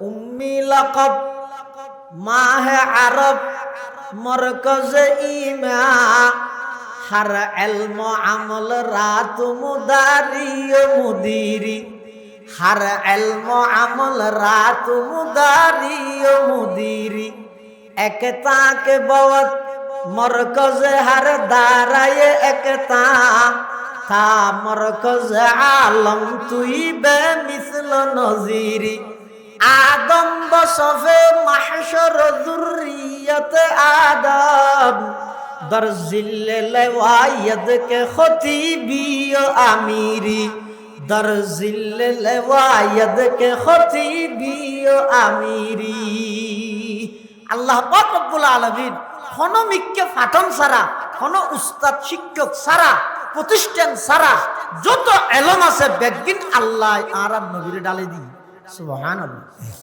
উম্মি লাকব মাহে আরব মরকজ ইমা হর ইলম আমল রাত মুদারি মুদিরি হর ইলম আমল রাত মুদারি মুদিরি একতা के बहुत मरकज हर दाराए एकता था मरकज आलम तुई बेमिसल नजीरी आदम बसफे महशर दुर्रियत आदम दर जिल्ले लवायद के खतीबी आमीरी दर जिल्ले लवायद के खतीबी आमीरी আল্লাহ পাক রব্বুল আলামিন কোনো মিক্কে ফাটন ছাড়া কোনো উস্তাদ শিক্ষক ছাড়া প্রতিষ্ঠান ছাড়া যত এলম আছে বেগিন আল্লাহ আর নবীর ডালে দি সুবহানাল্লাহ।